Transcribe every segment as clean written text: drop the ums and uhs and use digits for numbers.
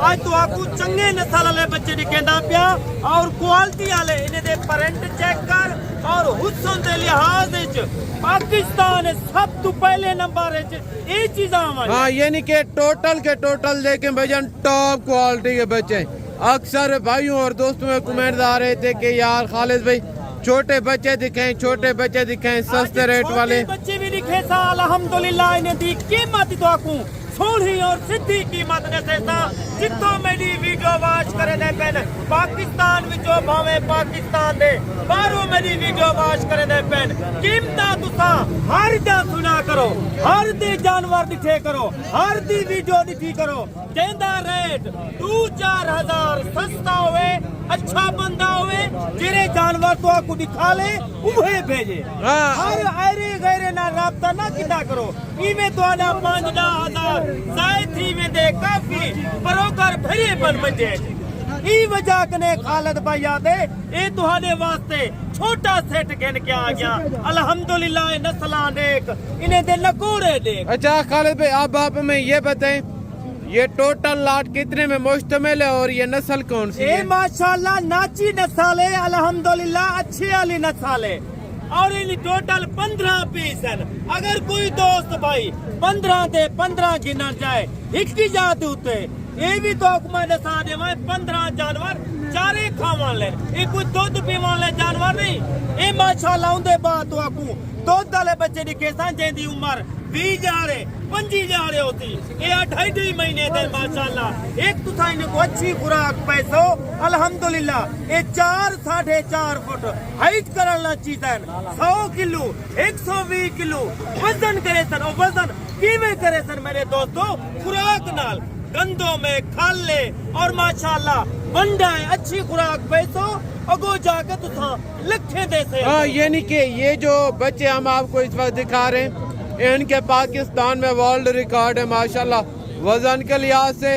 आज तो आपको चंगे नस्ल वाले बच्चे दिखेंदा पिया और क्वालिटी वाले इन्हें दे प्रिंट चेक कर और हुस्न दे लिहाज विच पाकिस्तान सब तो पहले नंबर विच ये चीज़ां आवन। हाँ यानी कि टोटल के टोटल देखें भाईजान टॉप क्वालिटी के बच्चे। अक्सर भाइयों और दोस्तों में कमेंट आ रहे थे कि यार खालिद भाई छोटे बच्चे दिखाएं सस्ते रेट वाले बच्चे भी दिखे सा अल्हम्दुलिल्लाह इन्हें दी कीमत तो आपको सोनी और सिद्धी कीमत दसे सा जितो मेरी वीडियो वाच करे दे पेन पाकिस्तान विचो भावे पाकिस्तान दे बाहरों मेरी वीडियो वाच करे दे पेन कीमता तुसा हर दा सुना करो हर दे जानवर दिखे करो हर दी वीडियो दिखी करो कहंदा रेट 2-4 हजार सस्ता होवे अच्छा बंदा होवे जिरे जानवर तो आपको दिखा ले उहे भेजे। हर ऐरे गैरे ना राब्ता ना किता करो इमे तो आना 5-10 हजार जायद थी में दे काफी बरोकर भरे बन बजे ई वजह कने खालिद भाई आदे ए तुहाडे वास्ते छोटा सेट गिन के आ गया अल्हम्दुलिल्लाह नस्लां देख इन्हें दे नकोड़े देख। अच्छा खालिद भाई आप हमें ये बताएं ये टोटल लाट कितने में मुश्तमिल है और ये नस्ल कौन सी है? माशाल्लाह नाची नस्ल है अल्हम्दुलिल्लाह अच्छी वाली नस्ल है और इन टोटल 15 पीस हैं। अगर कोई दोस्त भाई 15 दे 15 गिना जाए एक ही जात उते ये भी तो मैं दसा दे 15 जानवर चारे खावन ले ये कोई दूध पीवन ले जानवर नहीं ये माशाल्लाह उनदे बाद तो आपको दूध वाले बच्चे दिखे सन जिंदी उम्र 20 जा रहे 25 जा रहे होती ये 2.5 महीने दे माशाल्लाह एक तुसा इनको अच्छी खुराक पैसो अल्हम्दुलिल्लाह ये 4-4.5 फुट हाइट करना चीज़ 100 किलो 120 किलो वजन करे सन और वजन किवें करे सन मेरे दोस्तों खुराक नाल गंदों में खाले और माशाल्लाह बंडा है अच्छी खुराक पैसो अगो जाके तुसा लखे दे से। हाँ यानी कि ये जो बच्चे हम आपको इस वक्त दिखा रहे हैं इनके पाकिस्तान में वर्ल्ड रिकॉर्ड है माशाल्लाह वजन के लिहाज से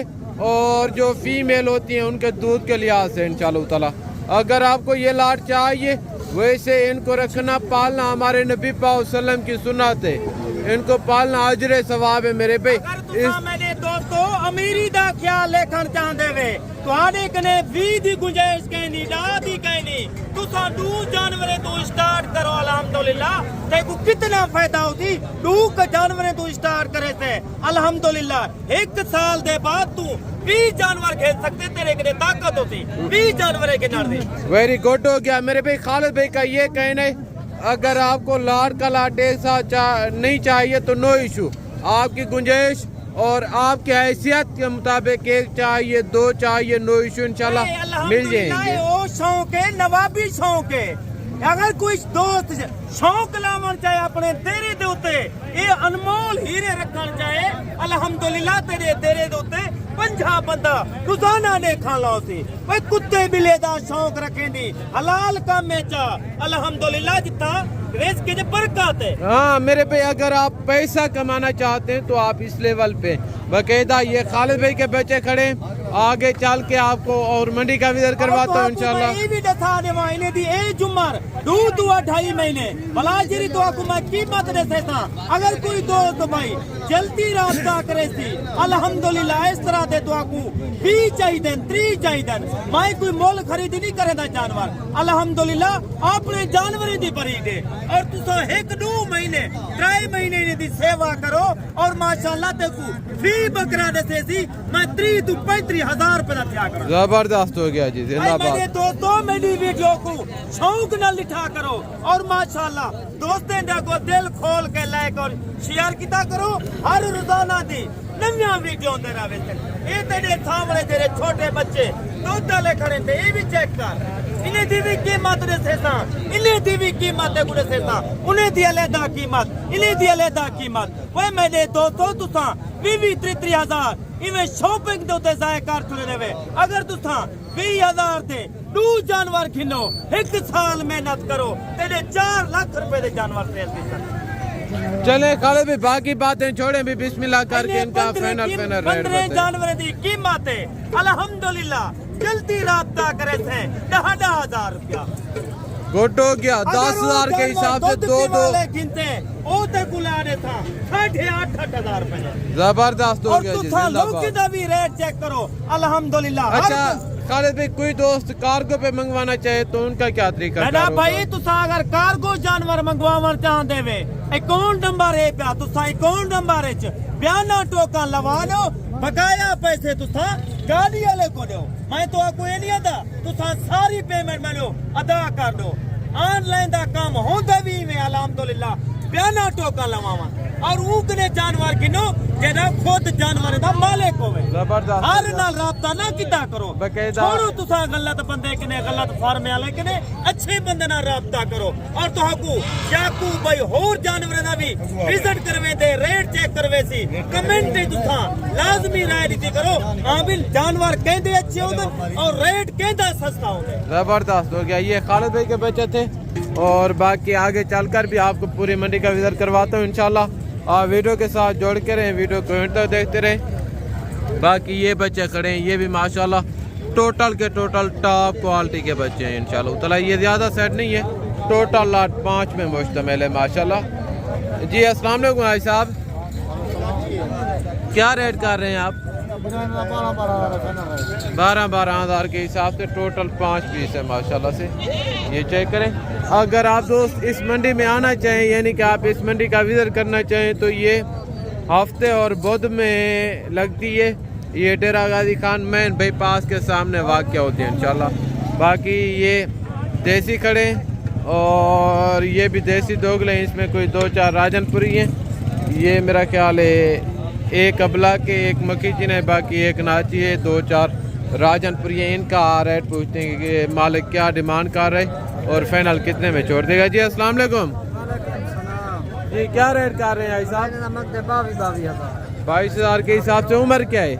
और जो फीमेल होती हैं उनके दूध के लिहाज से इंशाल्लाह ताला। अगर आपको ये लाट चाहिए वैसे इनको रखना पालना हमारे नबी पाक सल्लम की सुन्नत है इनको पालना अजरे सवाब है मेरे भाई। मैंने दोस्तों अमीरी दा ख्याल लेखन चाहते वे तुहाडे कने 20 दी गुंजाइश कहनी दा दी कहनी तुसा 2 जानवरे तो स्टार्ट करो अल्हम्दुलिल्लाह ते को कितना फायदा होती 2 जानवरे तो स्टार्ट करे थे अल्हम्दुलिल्लाह 1 साल दे बाद तू 20 जानवर खेल सकते तेरे कने ताकत होती 20 जानवरे के नार दी। वेरी गुड हो गया मेरे भाई। खालिद भाई का ये कहना है अगर आपको लाट का लाट एक साथ नहीं चाहिए तो नो इशू आपकी गुंजाइश और आपकी हैसियत के मुताबिक एक चाहिए 2 चाहिए नो इशू इंशाल्लाह मिल जाएंगे। वो शौक है नवाबी शौक है अगर कोई दोस्त शौक लावन चाहे अपने तेरे दे उते ये अनमोल हीरे रखन चाहे अल्हम्दुलिल्लाह तेरे दे उते 50 बंदा रोजाना ने खा लो सी भाई कुत्ते बिले दा शौक रखेंदी हलाल काम में चा अल्हम्दुलिल्लाह जितना रिस्क के बरकत है। हाँ मेरे भाई अगर आप पैसा कमाना चाहते हैं तो आप इस लेवल पे बकायदा ये खालिद भाई के बच्चे खड़े आगे चल के आपको और मंडी का विजिट करवाता हूँ इंशाल्लाह। ये भी दसा देवा इन्हें दी एज उम्र 2-2.5 महीने भला जरी तो आपको मैं कीमत दे सकता अगर कोई दोस्त भाई जल्दी रास्ता करे सी अल्हम्दुलिल्लाह इस तरह दे तो आपको 20 चाहिए 30 चाहिए मैं कोई मोल खरीदी नहीं करेगा जानवर अल्हम्दुलिल्लाह अपने जानवर दी बरीड है और तुसा 1-2 महीने 3 महीने दी सेवा करो और माशाल्लाह ते को फी बकरा दे सी मैं 30-35 हजार रुपए दिया करो। जबरदस्त हो गया जी जिंदाबाद। मेरे दोस्तों मेरी वीडियो को शौक न लिखा करो और माशाल्लाह दोस्तों को दिल खोल के लाइक और शेयर किया करो हर रोजाना दी नवी वीडियो दे रहे ये तेरे सामने तेरे छोटे बच्चे दूध वाले खड़े थे ये भी चेक कर इन्हें दी भी कीमत दे सेसा इन्हें दी भी कीमत दे सेसा उन्हें दी अलग कीमत इन्हें दी अलग कीमत वो मेरे दोस्तों तुसा 20-30 हजार इवें शॉपिंग दे उते जाया कर चुने देवे अगर तुसा 20 हजार दे 2 जानवर खिनो 1 साल मेहनत करो तेरे 4 लाख रुपए दे जानवर सेल दी। चले खालिद भाई बाकी बातें छोड़े भी बिस्मिल्लाह करके इनका फाइनल रेट 15 जानवर दी कीमत है अल्हम्दुलिल्लाह जल्दी राब्ता करे थे 10,000 रुपया। गुड हो गया 10,000 के हिसाब से दो गिनते ओ ते गुलाने था 8,000 रुपए जबरदस्त हो और गया तू जी था लोग जिंदाबाद। का भी रेट चेक करो अल्हम्दुलिल्लाह। अच्छा खालिद भाई कोई दोस्त कार्गो पे मंगवाना चाहे तो उनका क्या तरीका ना भाई तुसा अगर कार्गो जानवर मंगवावन चाहते वे अकाउंट नंबर है पे तुसा अकाउंट नंबर च बयाना टोकन लवा लो बकाया पैसे तुसा गाड़ी वाले को दो। मैं तो आपको ये नहीं आता तुसा सारी पेमेंट मैंने अदा कर दो। ऑनलाइन दा काम होंदा भी में अल्हम्दुलिल्लाह बयाना टोकन लवावा और उगने जानवर गिनो जेदा खुद जानवर दा मालिक होवे। जबरदस्त हर नाल राब्ता ना किदा करो बकायदा छोड़ो तुसा गलत बंदे कने गलत फार्म वाले कने अच्छे बंदे नाल राब्ता करो और तुहाकू याकू भाई होर जानवर दा भी विजिट करवे दे रेट चेक करवे सी कमेंट तुसा लाजमी राय दी करो। हां भी जानवर कहंदे अच्छे होंदे और रेट कहंदा सस्ता होंदे। जबरदस्त हो गया। ये खालिद भाई के बच्चे थे और बाकी आगे चलकर भी आपको पूरी मंडी का विजिट करवाता हूँ इंशाल्लाह। आप वीडियो के साथ जोड़ के रहें, वीडियो को एंड तक देखते रहें। बाकी ये बच्चे खड़े हैं, ये भी माशाल्लाह टोटल के टोटल टॉप क्वालिटी के बच्चे हैं इंशाल्लाह ताला। ये ज़्यादा सेट नहीं है, टोटल लाट 5 में मुश्तमिल है माशाल्लाह। जी अस्सलाम वालेकुम भाई साहब, क्या रेट कर रहे हैं आप? 12 हज़ार के हिसाब से टोटल 5 पीस है माशाल्लाह से। ये चेक करें। अगर आप दोस्त इस मंडी में आना चाहें यानी कि आप इस मंडी का विजिट करना चाहें तो ये हफ्ते और बुध में लगती है। ये डेरा गाजी खान मेन बाईपास के सामने वाक़या होती है इंशाल्लाह। बाकी ये देसी खड़े और ये भी देसी दोगले हैं, इसमें कोई 2-4 राजनपुरी हैं। ये मेरा ख्याल है एक अबला के एक मक्खी चिन है, बाकी एक नाची है, 2-4 राजनपुरी है। इनका रेट पूछते हैं कि मालिक क्या डिमांड कर रहे और फाइनल कितने में छोड़ देगा। जी अस्सलाम वालेकुम जी, क्या रेट कर रहे हैं भाई साहब? 22,000 के हिसाब से। उम्र क्या है?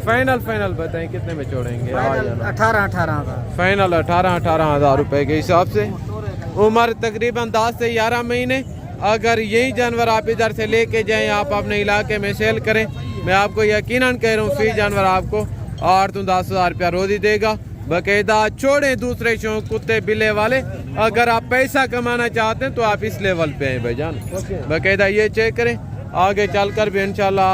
फाइनल बताएं कितने में छोड़ेंगे? 18,000 फाइनल 18,000 रुपए के हिसाब से। उम्र तकरीबन 10 से 11 महीने। अगर यही जानवर आप इधर से लेके जाएं, आप अपने इलाके में सेल करें, मैं आपको यकीनन कह रहा हूँ फी जानवर आपको 8 से 10,000 रुपया रोज ही देगा। बाकायदा छोड़ें दूसरे शौक कुत्ते बिल्ले वाले। अगर आप पैसा कमाना चाहते हैं तो आप इस लेवल पे हैं भाईजान। बाकायदा ये चेक करें। आगे चलकर भी इंशाल्लाह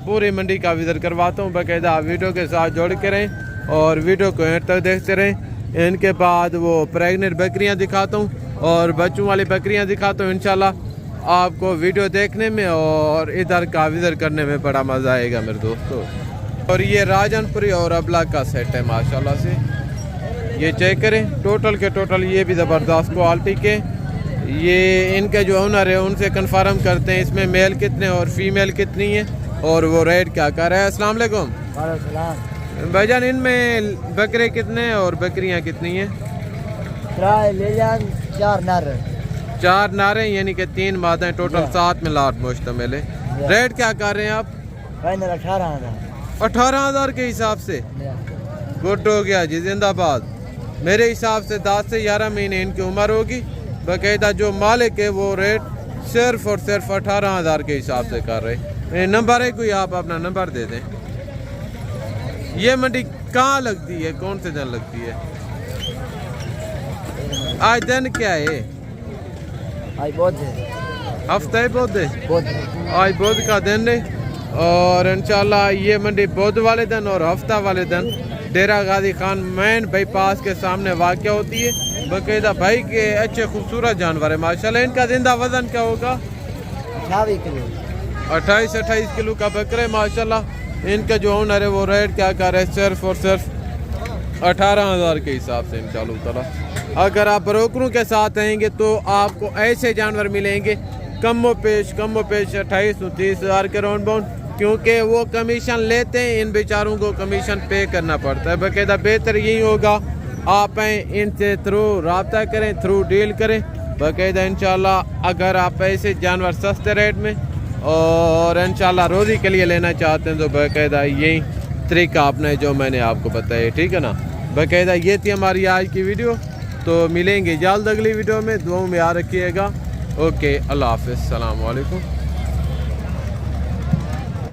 पूरी मंडी का विजिट करवाता हूँ। बाकायदा आप वीडियो के साथ जोड़ के रहें और वीडियो को एंड तक देखते रहें। इनके बाद वो प्रेगनेंट बकरियाँ दिखाता हूँ और बच्चों वाली बकरियाँ दिखाता हूँ इंशाल्लाह। आपको वीडियो देखने में और इधर का विजिट करने में बड़ा मज़ा आएगा मेरे दोस्तों। और ये राजनपुरी और अबला का सेट है माशाल्लाह से। ये चेक करें टोटल के टोटल, ये भी ज़बरदस्त क्वालिटी के। ये इनके जो ओनर है उनसे कंफर्म करते हैं इसमें मेल कितने और फीमेल कितनी है और वो रेट क्या कर रहा है। अस्सलाम वालेकुम भाईजान, इनमें बकरे कितने और बकरियां कितनी हैं? 4 नारे यानी कि 3 मादाएं, टोटल 7 में लाट मुश्तमिल है। रेट क्या कर रहे हैं आप? 18,000 के हिसाब से। गुड हो गया जी जिंदाबाद। मेरे हिसाब से 10 से 11 महीने इनकी उम्र होगी। बाकायदा जो मालिक है वो रेट सिर्फ और सिर्फ 18,000 के हिसाब से कर रहे। नंबर है कोई, आप अपना नंबर दे दें। ये मंडी कहाँ लगती है, कौन से दिन लगती है? आज दिन क्या है? हफ्ता है बुध है। आज बुध का दिन है और इंशाल्लाह ये मंडी बुध वाले दिन और हफ्ता वाले दिन डेरा गाजी खान मेन बाईपास के सामने वाक़या होती है। बाकायदा भाई के अच्छे खूबसूरत जानवर है माशाल्लाह। इनका जिंदा वजन क्या होगा? 28 किलो का बकरे माशाल्लाह। इनका जो ओनर है वो रेट क्या कर रहे हैं? सिर्फ और सिर्फ 18,000 के हिसाब से इंशाल्लाह ताला। अगर आप ब्रोकरों के साथ आएंगे तो आपको ऐसे जानवर मिलेंगे कमो पेश 28-30,000 के राउंड बाउंड, क्योंकि वो कमीशन लेते हैं। इन बेचारों को कमीशन पे करना पड़ता है। बाकायदा बेहतर यही होगा आप इनसे थ्रू रब्ता करें, थ्रू डील करें बाकायदा इंशाल्लाह। अगर आप ऐसे जानवर सस्ते रेट में और इंशाल्लाह रोज़ी के लिए लेना चाहते हैं तो बाकायदा यही तरीका अपना है जो मैंने आपको बताया, ठीक है ना। बाकायदा ये थी हमारी आज की वीडियो। तो मिलेंगे जल्द अगली वीडियो में। दुआओं में याद रखिएगा। ओके, अल्लाह हाफ़िज़, अस्सलाम वालेकुम।